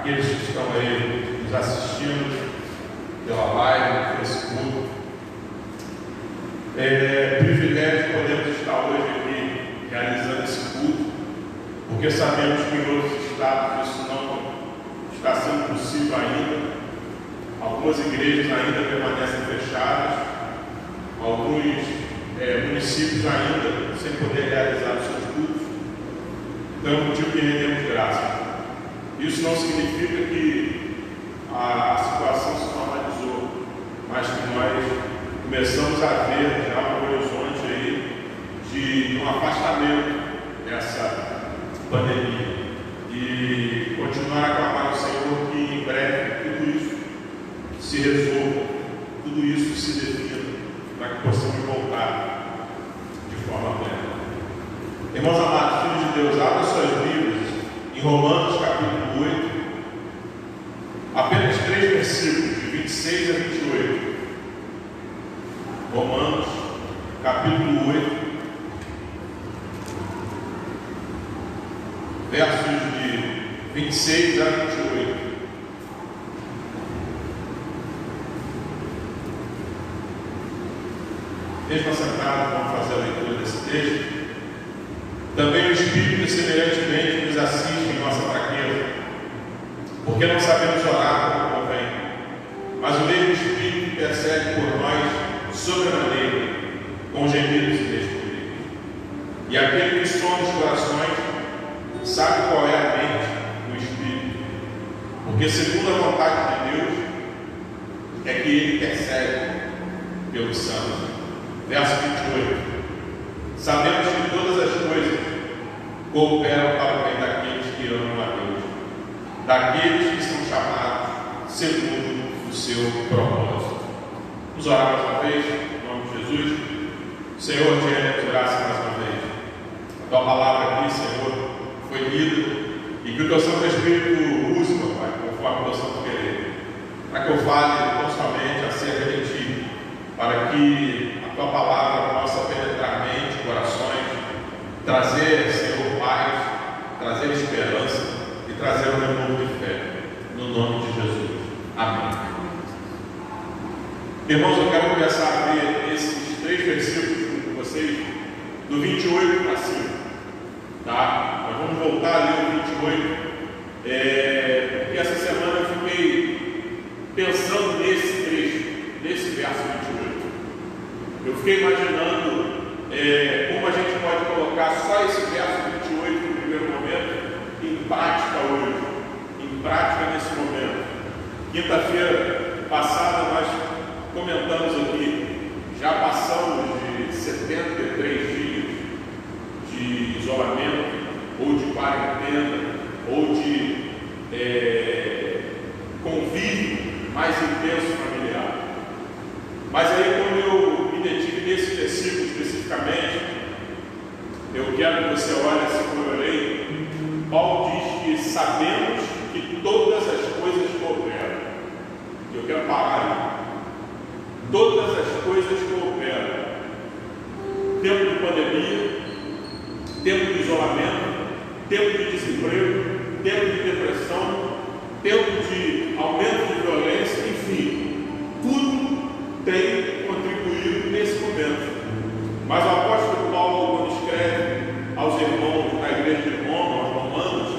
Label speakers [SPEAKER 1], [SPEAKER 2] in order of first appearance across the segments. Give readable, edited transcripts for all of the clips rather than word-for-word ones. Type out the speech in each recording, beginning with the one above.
[SPEAKER 1] aqueles que estão aí nos assistindo pela live, no Facebook. É privilégio podermos estar hoje aqui realizando esse culto, porque sabemos que em outros estados isso não está sendo possível ainda. Algumas igrejas ainda permanecem fechadas, alguns municípios ainda sem poder realizar os seus cultos. Então é um motivo que rendemos graça. Isso não significa que a situação se normalizou, mas que nós começamos a ver já um horizonte aí de um afastamento dessa pandemia. E continuar a clamar ao Senhor que em breve tudo isso se resolva, tudo isso se defina, para que possamos voltar de forma plena. Irmãos amados, filhos de Deus, abra suas Bíblias em Romanos capítulo 8, apenas 3 versículos, de 26 a 28. Romanos capítulo 8, versos de 26 a 28. Mesmo sentado, vamos fazer a leitura desse texto. Também o Espírito semelhantemente nos assiste em nossa fraqueza, porque não sabemos orar como convém, mas o mesmo Espírito intercede por nós sobremaneira, com gemidos inexprimíveis. E aquele que sonda os corações sabe qual é a mente do Espírito, porque segundo a vontade de Deus é que ele intercede pelos santos. Verso 28. Sabemos que todas as coisas cooperam para o bem daqueles que amam a Deus, daqueles que são chamados segundo o seu propósito. Vamos orar mais uma vez, em nome de Jesus. Senhor, te rendemos graça mais uma vez. A tua palavra aqui, Senhor, foi lida, e que o teu Santo Espírito use, meu Pai, conforme o teu santo querer, para que eu fale tão somente acerca de ti, para que a tua palavra possa penetrar mente, corações, trazer, Senhor, paz, trazer esperança e trazer um renovo de fé, no nome de Jesus. Amém. Irmãos, eu quero começar a ver esses 3 versículos com vocês, do 28 para cima, tá? Nós vamos voltar a ler o 28, porque essa semana eu fiquei pensando nesse trecho, nesse verso 28. Eu fiquei imaginando como a gente pode colocar só esse verso 28 no primeiro momento em prática hoje, em prática nesse momento. Quinta-feira passada nós comentamos aqui, já passamos de 73 dias de isolamento, ou de quarentena, ou de convívio mais intenso familiar. Mas aí quando eu me detive nesse versículo especificamente, eu quero que você olhe assim como eu leio. Paulo diz que sabemos que todas as coisas cooperam. E eu quero parar aí. Todas as coisas cooperam. Tempo de pandemia, tempo de isolamento, tempo de desemprego, tempo de depressão, tempo de aumento de violência, enfim, tudo tem contribuído nesse momento. Mas o apóstolo Paulo, quando escreve aos irmãos da igreja de Roma, aos romanos,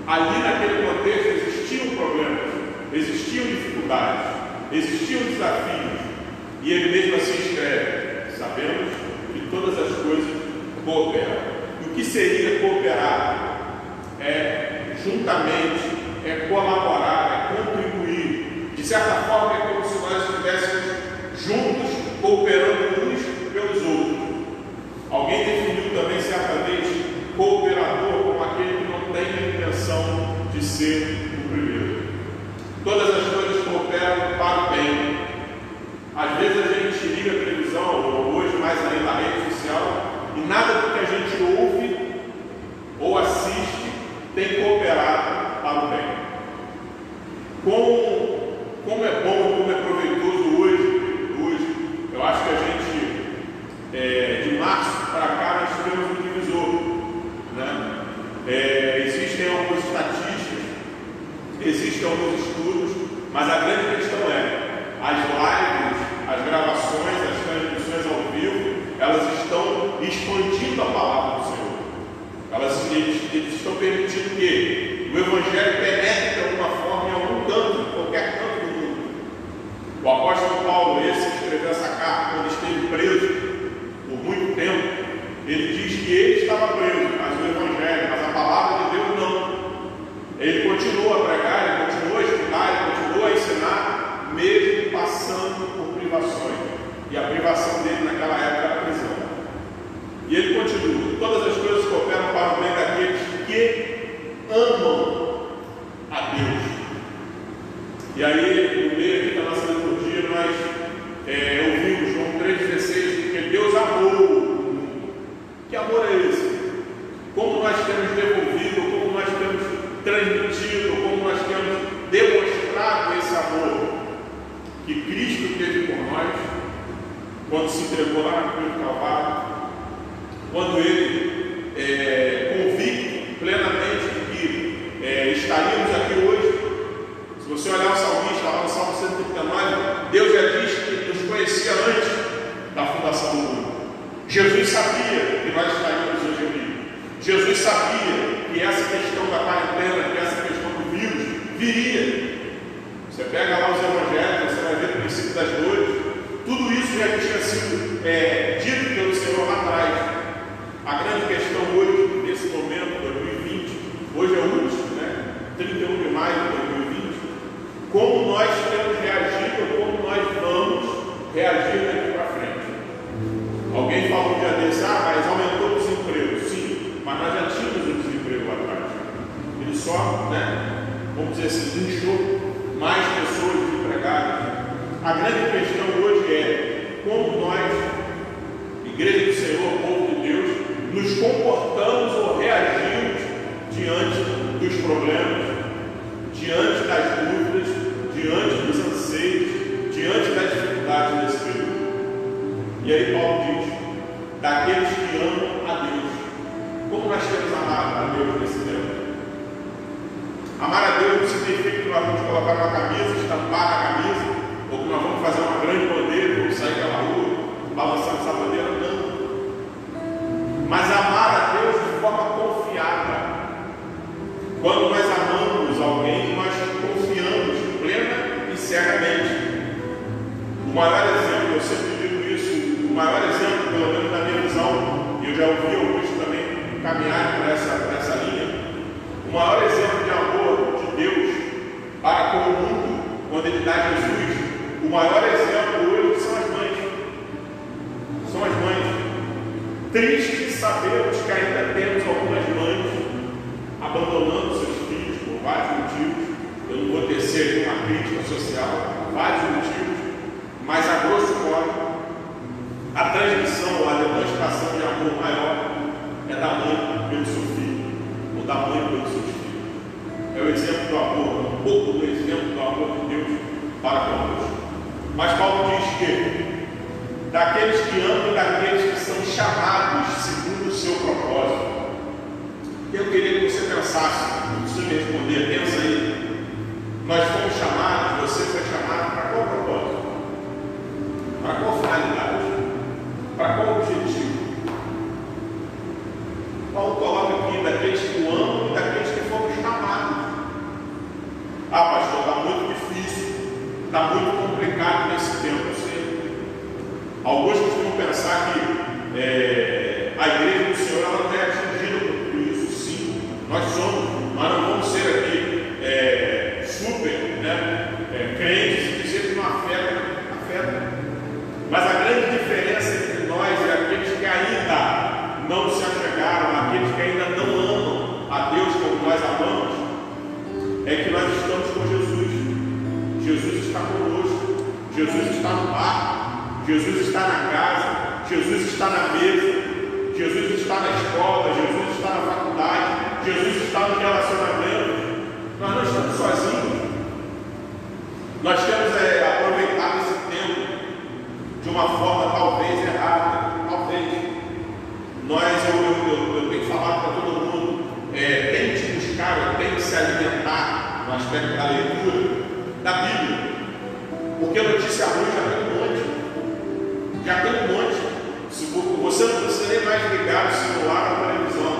[SPEAKER 1] ali naquele contexto existiam problemas, existiam dificuldades, existiam desafios, e ele mesmo assim escreve: sabemos que todas as coisas cooperam. E o que seria cooperar? É juntamente, é colaborar, é contribuir. De certa forma, é como se nós estivéssemos juntos, cooperando uns pelos outros. Alguém definiu também certa vez cooperador como aquele que não tem a intenção de ser o primeiro. Todas as coisas cooperam para o bem. Às vezes a gente liga a televisão, ou hoje mais ainda a rede social, e nada do que a gente ouve ou assiste tem cooperado para o bem. Como é bom, como é proveitoso hoje, eu acho que a gente, de março para cá, nós tivemos um divisor, né? Existem algumas estatísticas existem alguns estudos, mas a grande questão é, as lives, as gravações, as transmissões ao vivo, elas estão expandindo a palavra do Senhor. Eles estão permitindo que o Evangelho penetre de alguma forma em algum canto, em qualquer canto do mundo. O apóstolo Paulo, esse que escreveu essa carta, quando esteve preso por muito tempo, ele diz que ele estava preso, mas o Evangelho, mas a palavra de Deus não. Ele continua a pregar, ele continua a estudar, ele continua a ensinar, mesmo passando por privações. E a privação dele naquela época era a prisão. E ele continua: todas as coisas cooperam para o bem daqueles que amam a Deus. E aí, no meio aqui da nossa liturgia, nós ouvimos João 3,16, porque Deus amou o mundo. Que amor é esse? Como nós temos devolvido, como nós temos transmitido, como nós temos demonstrado esse amor que Cristo teve por nós, quando se entregou lá na cruz do Calvário, quando ele, convicto plenamente de que estaríamos aqui hoje. Se você olhar o salmista, lá no Salmo 139, Deus já diz que nos conhecia antes da fundação do mundo. Jesus sabia que nós estaríamos hoje aqui. Jesus sabia que essa questão da quarentena, que essa questão do vírus, viria. Você pega lá os evangelhos, você vai ver o princípio das dores. Tudo isso já tinha sido dito pelo Senhor lá atrás. A grande questão hoje, nesse momento, 2020, hoje é o último, 31 de maio de 2020, como nós temos reagido, como nós vamos reagir daqui para frente. Alguém falou um dia desse: mas aumentou o desemprego. Sim, mas nós já tínhamos o desemprego lá atrás. Ele só, vamos dizer assim, inchou mais pessoas desempregadas. A grande questão hoje é como nós, Igreja do Senhor, povo de Deus, nos comportamos ou reagimos diante dos problemas, diante das dúvidas, diante dos anseios, diante das dificuldades desse período. E aí Paulo diz: daqueles que amam a Deus. Como nós temos amado a Deus nesse tempo? Amar a Deus não significa que nós vamos colocar uma camisa, estampar a camisa, ou que nós vamos fazer uma grande bandeira, vamos sair pela rua, balançando essa bandeira, não. Mas amar a Deus de forma confiada. Quando nós amamos alguém, nós confiamos plena e cegamente. O maior exemplo, eu sempre digo isso, o maior exemplo, pelo menos na minha visão, e eu já ouvi alguns também caminhar por essa linha, o maior exemplo de amor de Deus para com o mundo, quando Ele dá Jesus, o maior exemplo hoje são as mães. São as mães. Triste sabermos que ainda temos algumas mães abandonando seus filhos por vários motivos. Eu não vou tecer aqui uma crítica social, vários motivos, mas a grosso modo, a transmissão, a demonstração de amor maior é da mãe pelo seu filho, ou da mãe pelos seus filhos. É o exemplo do amor, um pouco do exemplo do amor de Deus para conosco. Mas Paulo diz que daqueles que amam e daqueles que são chamados segundo o seu propósito. Eu queria que você pensasse, não precisa me responder, pensa aí. Nós fomos chamados, você foi chamado para qual propósito? Para qual finalidade? Para qual objetivo? Paulo coloca aqui daqueles que o amam e daqueles que fomos chamados. Pastor, está muito difícil, está muito complicado nesse tempo, eu sei. Alguns costumam pensar que a igreja do Senhor ela não é atingida por tudo isso. Sim, nós somos, mas não vamos ser aqui super crentes e dizer que não afeta. Mas a grande diferença entre nós e aqueles que ainda não se achegaram, aqueles que ainda não amam a Deus como nós amamos, é que nós estamos com Jesus. Jesus está conosco, Jesus está no barco, Jesus está na casa, Jesus está na mesa, Jesus está na escola, Jesus está na faculdade, Jesus está no relacionamento. Nós não estamos sozinhos. Nós temos aproveitado esse tempo de uma forma talvez errada, talvez. Eu tenho falado para todo mundo, tente buscar, tente se alimentar. no aspecto da leitura da Bíblia. Porque a notícia ruim já tem um monte. Já tem um monte. Se você não precisa nem mais ligar o celular na televisão.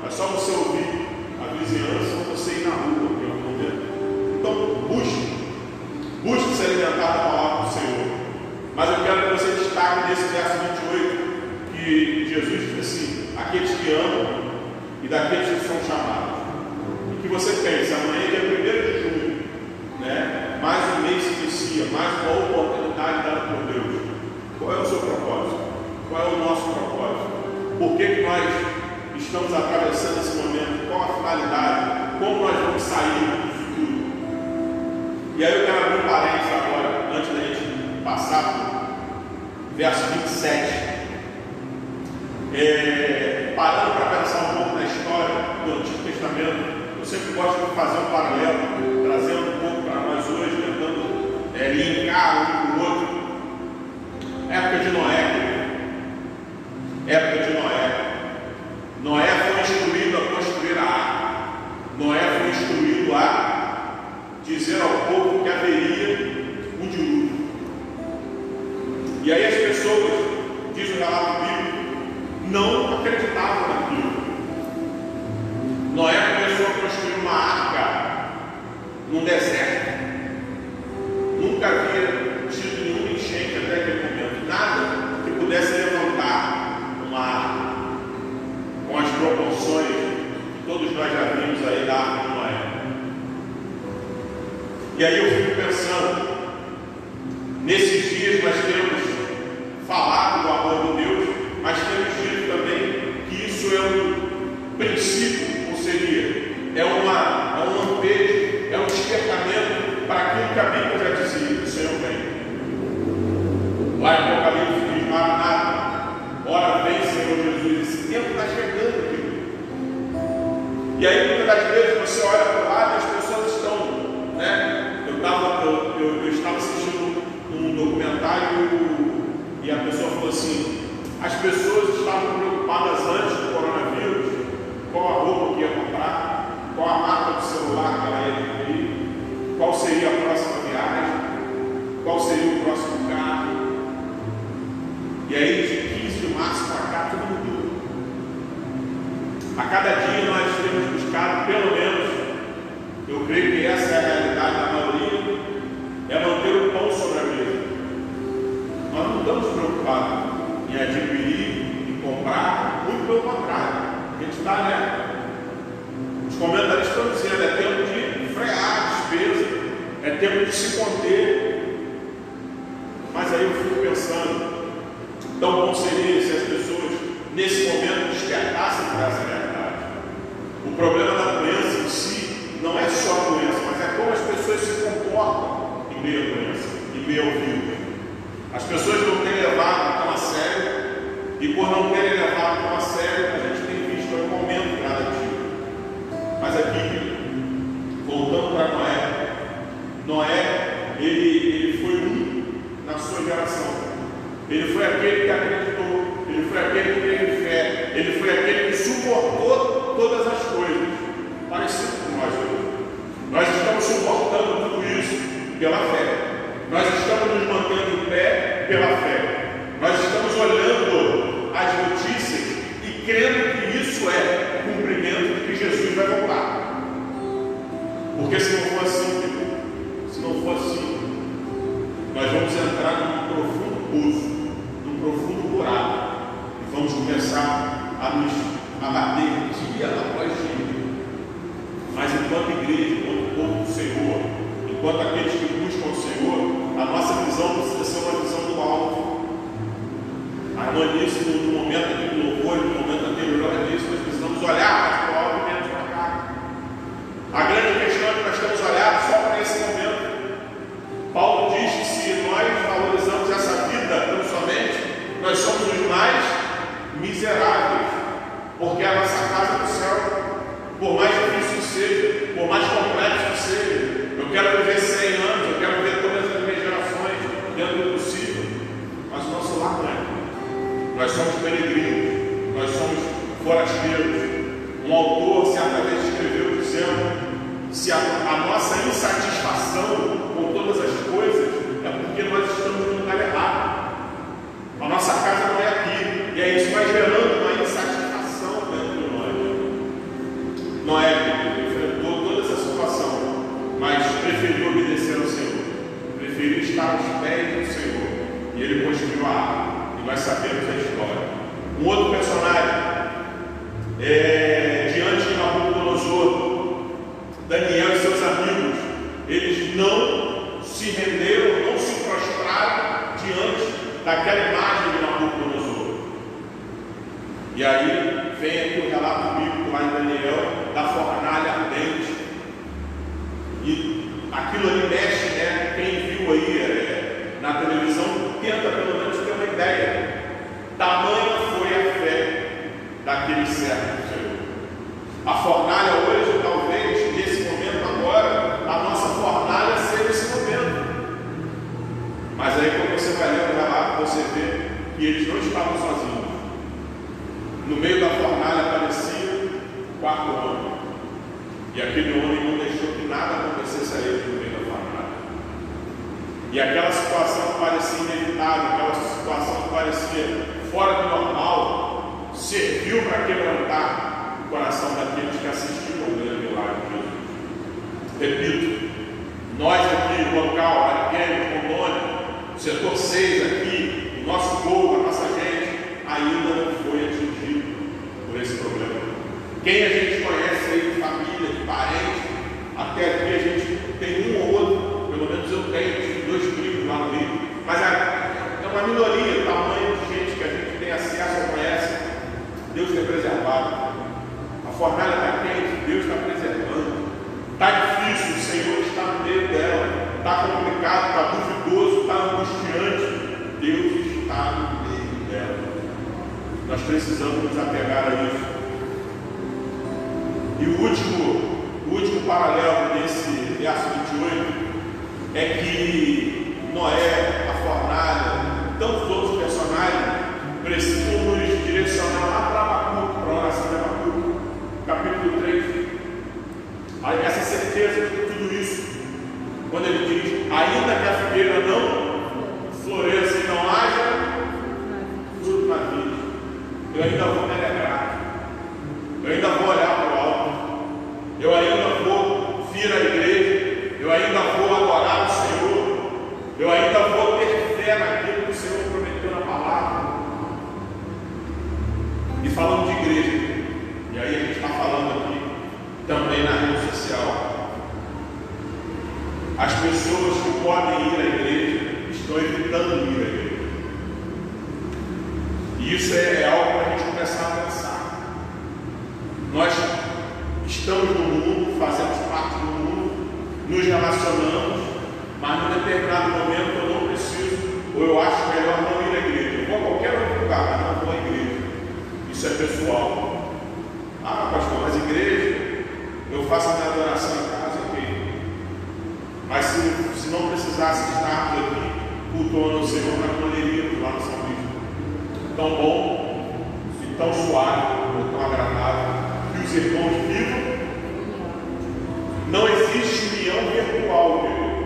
[SPEAKER 1] É só você ouvir a vizinhança ou você ir na rua em algum momento. Então, busque se alimentar da palavra do Senhor. Mas eu quero que você destaque nesse verso 28 que Jesus diz assim: aqueles que amam e daqueles que são chamados. E que você pense, amanhã é dia 1º de junho, né? Mais um mês se inicia, mais uma oportunidade dada por Deus. Qual é o seu propósito? Qual é o nosso propósito? Por que nós estamos atravessando esse momento? Qual a finalidade? Como nós vamos sair do futuro? E aí eu quero abrir um parênteses agora, antes da gente passar para o verso 27. Parando para pensar um pouco na história do Antigo Testamento, eu sempre gosto de fazer um paralelo, trazendo um pouco para nós hoje, tentando linkar um com o outro. Época de Noé. Noé foi instruído a construir a arca. Noé foi instruído a dizer ao povo que haveria um dilúvio. E aí as pessoas, diz o relato bíblico, não acreditavam naquilo. Noé começou a construir uma arca num deserto. Nunca havia tido nenhuma enchente até aquele momento. Nada que pudesse levantar uma arca com as proporções que todos nós já vimos aí da arca de Noé. E aí eu fico pensando, nesses dias nós temos falado do amor de Deus, mas temos dito também que isso é um princípio, ou seria, é um lampejo, é um despertamento para aquilo que a Bíblia já dizia: o Senhor vem. Lá em Apocalipse diz: Maranata, ora vem, Senhor Jesus. Esse tempo está chegando, querido. E aí muitas das vezes você olha para o lado e as pessoas estão, né? Eu estava assistindo um documentário e a pessoa falou assim: as pessoas estavam preocupadas antes do coronavírus, qual a roupa que ia comprar, qual a marca do celular que ela ia adquirir, qual seria a próxima viagem, qual seria o próximo carro. E aí de 15 de março para cá tudo mudou. A cada dia nós temos buscado, pelo menos, eu creio que essa é a realidade da maioria, é manter o pão sobre a mesa. Nós não estamos preocupados em adquirir, em comprar, muito pelo contrário. A gente está, né? Os comentaristas estão dizendo: é tempo de frear a despesa, é tempo de se conter. Mas aí eu fico pensando, tão bom seria se as pessoas nesse momento despertassem para essa realidade. O problema da doença em si não é só a doença, mas é como as pessoas se comportam em meio à doença, em meio ao vírus. As pessoas não têm levado tão a sério, e por não terem levado tão a sério, a gente tem visto um aumento gradativo. Mas aqui, voltando para Noé, ele foi na sua geração. Ele foi aquele que acreditou, ele foi aquele que teve fé, ele foi aquele que suportou todas as coisas, parecido com nós hoje. Nós estamos suportando tudo isso pela fé. Nós estamos nos mantendo em pé pela fé. Nós estamos olhando as notícias e crendo que isso é o cumprimento de que Jesus vai voltar. Porque se não for assim, nós vamos entrar num profundo poço, num profundo buraco, e vamos começar a bater dia após dia. Mas enquanto igreja, enquanto povo do Senhor, enquanto aqueles que buscam o Senhor, a nossa visão precisa ser uma visão do alto. A irmã disse no momento aqui do louvor, no momento anterior, ela disse: nós precisamos olhar mais para o alto e menos para cá. A grande questão é que nós temos olhado só para esse momento. Paulo diz que se nós valorizamos essa vida tão somente, nós somos os mais miseráveis, porque a nossa casa do céu, por mais difícil que seja, por mais complexo que seja, eu quero viver 100 anos, eu quero ver todas as minhas gerações dentro do possível, mas o nosso lar não é. Nós somos peregrinos, nós somos forasteiros. Um autor certa vez escreveu dizendo: se a nossa insatisfação com todas as coisas é porque nós estamos no lugar errado. A nossa casa não é aqui. E aí isso vai gerando uma insatisfação dentro de nós. Noé enfrentou toda essa situação, mas preferiu obedecer ao Senhor. Preferiu estar aos pés do Senhor. E ele construiu a arca. E nós sabemos a história. Um outro personagem, diante de Nabucodonosor, Daniel e seus amigos, eles não se renderam, não se prostraram diante daquela imagem de Nabucodonosor. E aí vem aqui o relato bíblico lá em Daniel, da fornalha ardente. E aquilo ali mexe, né? Quem viu aí na televisão, tenta pelo menos ter uma ideia. Tamanha foi a fé daquele servo do Senhor. A fornalha hoje, talvez, nesse momento agora, a nossa fornalha seja esse momento. Mas aí quando você vai ler o relato, você vê que eles não estavam sozinhos. No meio da fornalha aparecia o quarto homem. E aquele homem não deixou que nada acontecesse a ele no meio da fornalha. E aquela situação parecia inevitável, aquela situação que parecia fora do normal, serviu para quebrantar o coração daqueles que assistiram ao grande milagre de Jesus. Repito, nós aqui no local, Ariquemes, Rondônia, setor 6 aqui, o nosso povo, a nossa gente, ainda não foi atingido por esse problema. Quem a gente conhece aí de família, de parente, até aqui a gente tem um ou outro, pelo menos eu tenho 2 primos lá no Rio, mas é uma minoria, o tamanho de gente que a gente tem acesso ou conhece. Deus tem preservado. A fornalha está quente, Deus está preservando. Está difícil, o Senhor está no meio dela. Está complicado, está duvidoso, está angustiante. Deus está no meio dela. Nós precisamos nos apegar a isso. E o último paralelo desse verso 28 é que Noé, a fornalha, tantos outros personagens precisam nos direcionar lá para Abacuque, para a oração de Abacuque, capítulo 3. Essa certeza de tudo isso, quando ele diz: ainda que a figueira não floresça e não haja fruto na vida, eu ainda vou me alegrar, eu ainda vou olhar para o alto, eu ainda vou vir à igreja, eu ainda vou adorar o Senhor, eu ainda vou ter fé naquilo que o Senhor prometeu na palavra. E falando de igreja, e aí a gente está falando aqui também na rede social, as pessoas que podem ir à igreja estão evitando ir à igreja. E isso é algo para a gente começar a pensar. Nós estamos no mundo, fazemos parte do mundo, nos relacionamos, mas num determinado momento eu não preciso, ou eu acho melhor não ir à igreja. Eu vou a qualquer outro lugar, mas não vou à igreja. Isso é pessoal. Ah, pastor, mas igreja, eu faço a minha adoração em casa, ok. Mas se não precisasse estar aqui, cultuando o Senhor, nós poderíamos lá no São Luís. Tão bom, e tão suave, tão agradável, que os irmãos vivam. Não existe união virtual, querido.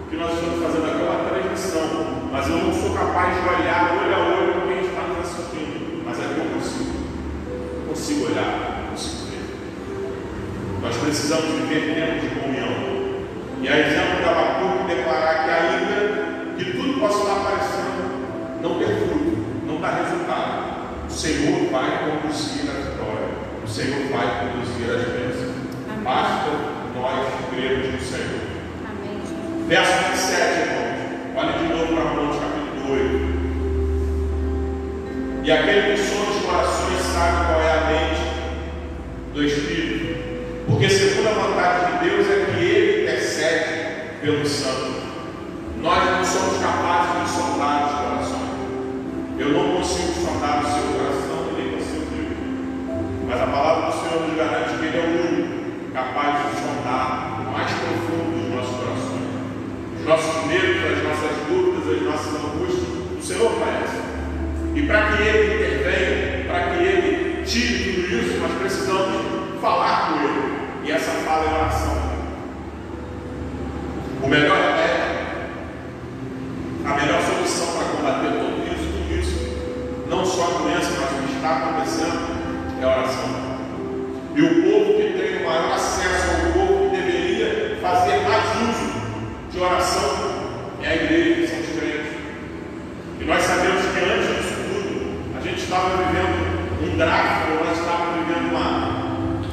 [SPEAKER 1] O que nós estamos fazendo aqui é uma transmissão, mas eu não sou capaz de olhar olho a olho com quem está nos assistindo, mas é que eu consigo olhar, consigo ver. Nós precisamos viver tempo de comunhão. E a exemplo de Abacuque declarar que ainda que tudo possa estar aparecendo, não ter fruto, não dar resultado, o Senhor vai conduzir a vitória, o Senhor vai conduzir as bênçãos. Basta nós crermos no Senhor. Amém. Verso 27, irmãos. Olha de novo para Romanos capítulo 8. E aquele que sonda os corações sabe qual é a mente do Espírito, porque segundo a vontade de Deus é que Ele intercede pelos santos. Nós não somos capazes de sondar os corações. Eu não consigo sondar o seu coração e nem o seu Deus. Mas a palavra do Senhor nos garante que Ele é o único capaz de sondar o mais profundo dos nossos corações. Os nossos medos, as nossas dúvidas, as nossas angústias, o Senhor conhece. E para que Ele intervenha, para que Ele tire tudo isso, nós precisamos falar com Ele. E essa fala é oração. O melhor a melhor solução para combater tudo isso, não só a doença, mas o que está acontecendo, é a oração. E o povo que tem o maior acesso ao povo que deveria fazer mais uso de oração é a igreja, que são os crentes. E nós sabemos que antes disso tudo, a gente estava vivendo um gráfico, nós estávamos vivendo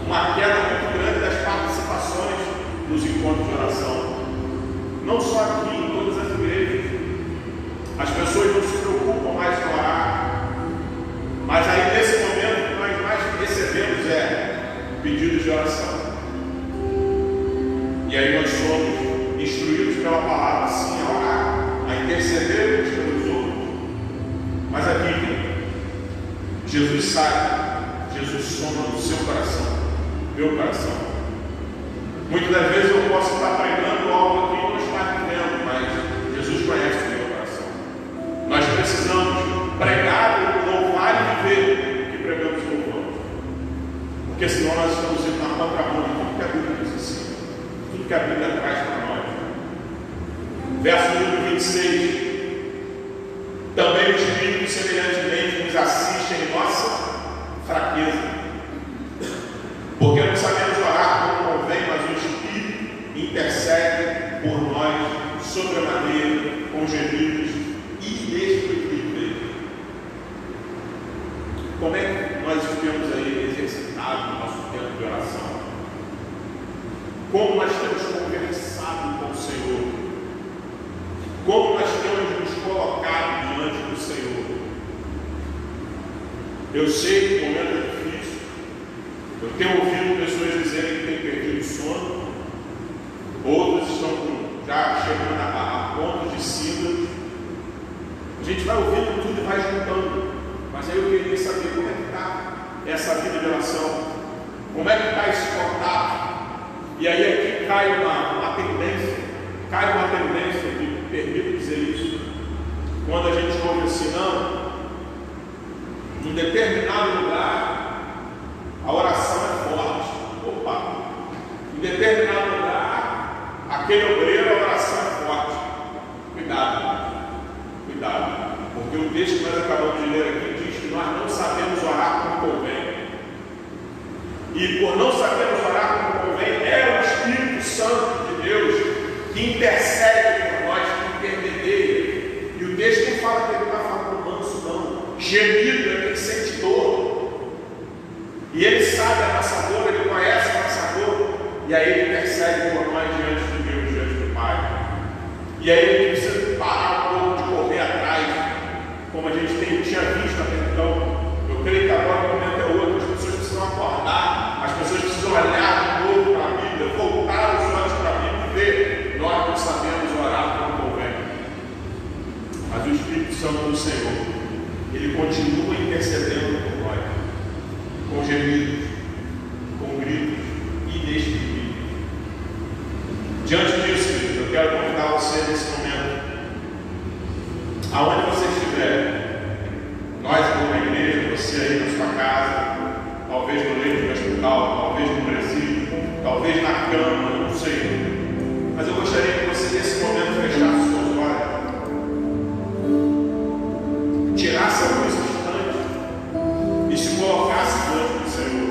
[SPEAKER 1] uma queda muito grande das participações nos encontros de oração. Não só aqui, em todas as igrejas. As pessoas não se preocupam mais em orar. Mas aí, nesse momento, o que nós mais recebemos é pedidos de oração. E aí nós somos instruídos pela palavra, sim, a orar, a interceder uns pelos outros. Mas aqui, Jesus sabe, Jesus soma no seu coração, meu coração. Muitas das vezes eu posso estar pregando algo aqui e não estar vivendo, mas Jesus conhece o meu coração. Nós precisamos pregar, louvar e viver o que pregamos e louvamos. Porque senão nós estamos indo na contramão de tudo que a Bíblia diz assim, tudo que a Bíblia traz para nós. Verso número 26. Também o Espírito semelhantemente nos assiste em nossa fraqueza. Porque não sabemos orar como convém, mas o Espírito intercede por nós sobremaneira, com gemidos inexprimíveis. Como é que nós temos aí exercitado o nosso tempo de oração? Como nós temos conversado com o Senhor? Como nós temos nos colocado diante do Senhor? Eu sei que o momento é difícil. Eu tenho ouvido pessoas dizerem que têm perdido o sono. Outros estão já chegando a pontos de síndrome. A gente vai ouvindo tudo e vai juntando. Mas aí eu queria saber como é que está essa vida de oração. Como é que está esse contato? E aí aqui cai uma tendência, me permito dizer isso. Quando a gente ouve assim, não, em determinado lugar, a oração é forte. Opa! Em determinado lugar, aquele obreiro, a oração é forte. Cuidado, cuidado. Porque o texto que nós acabamos de ler aqui diz que nós não sabemos orar como convém. E por não sabermos orar como convém, é o Espírito Santo de Deus que intercede por nós, que intermedia. E o texto não fala que ele está falando manso, não. Gemido é quem sente dor. E ele sabe a nossa dor, ele conhece a nossa dor. E aí ele intercede por nós diante de Deus, diante do Pai. E aí ele precisa parar um pouco de correr atrás, como a gente tinha visto até então. Eu creio que agora o momento é outro. As pessoas precisam acordar, as pessoas precisam olhar de novo para a Bíblia, voltar os olhos para a Bíblia e ver. Nós não sabemos orar como convém. Mas o Espírito Santo do Senhor, ele continua intercedendo por nós, com gemidos, com gritos inexprimíveis. Diante disso, querido, eu quero convidar você nesse momento, aonde você estiver, nós como igreja, você aí na sua casa, talvez no leito do hospital, talvez no presídio, talvez na cama, não sei. Mas eu gostaria que você nesse momento fechasse os seus olhos, tirasse alguns instantes e se colocasse diante do Senhor.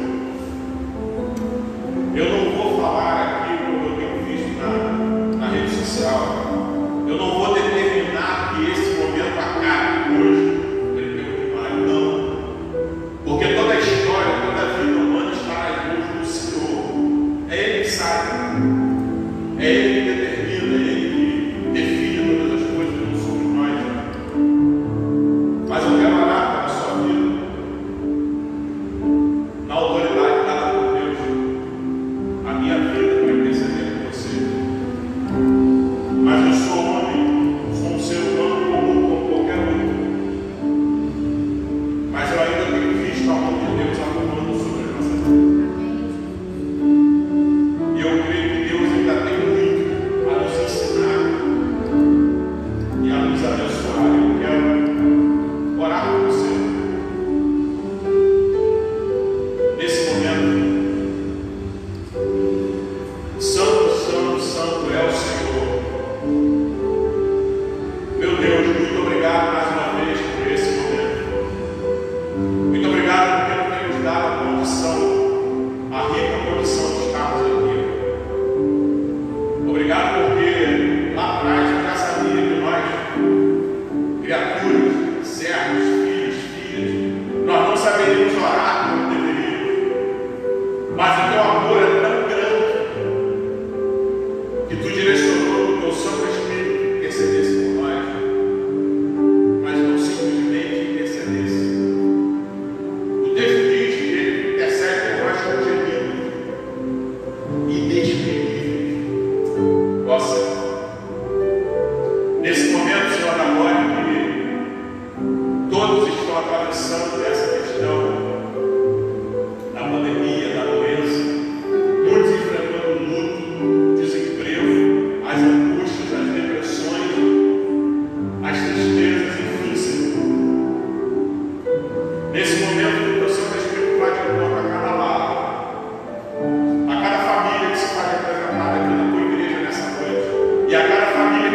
[SPEAKER 1] Eu não vou falar aqui como eu tenho visto na rede social. Eu não vou determinar que esse momento acabe hoje. Não. Porque toda a história, toda a vida humana está nas mãos do Senhor. É Ele que sabe.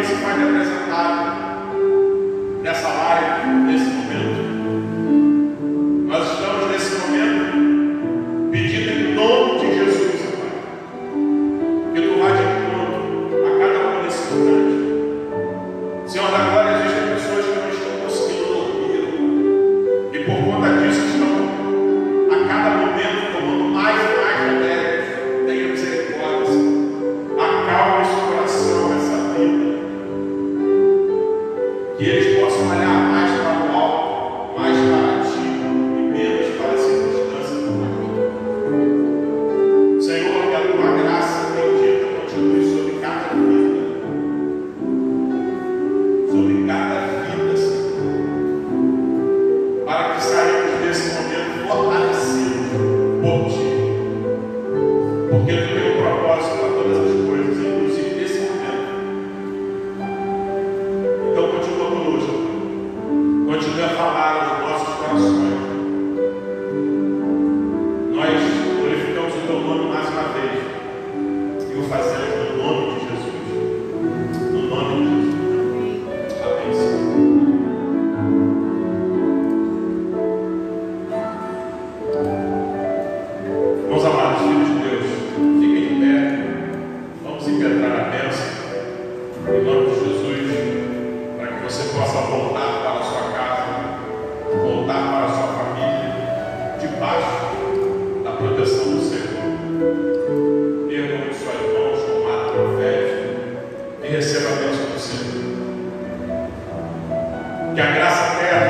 [SPEAKER 1] você pode apresentar nessa live, nesse momento. Nós estamos nesse momento pedindo em nome de Jesus, Pai, que tu vá de encontro a cada um desses lugares. Senhor da glória, existem pessoas que não estão conseguindo dormir, Pai, e por conta disso estão a cada momento tomando mais e mais remédios. Tenha misericórdia, Senhor. Acalme esse coração, essa vida, que eles possam olhar mais para o alto, mais para ti e menos para as circunstâncias do mundo. Senhor, que a tua graça bendita continue sobre cada vida, Senhor, para que saímos desse momento fortalecidos por ti, porque tu tem um propósito para todas as coisas, inclusive nesse momento. Então continua conosco, continue a falar aos nossos corações. Nós glorificamos o teu nome mais uma vez e o fazemos no nome de Jesus. No nome de Jesus. Amém, Senhor. Meus amados filhos de Deus, fiquem de pé. Vamos impetrar a bênção em nome de Jesus, para que você possa voltar para a sua casa, voltar para a sua família, debaixo da proteção do Senhor. Erga as suas mãos com ato profético e receba a bênção do Senhor. Que a graça terra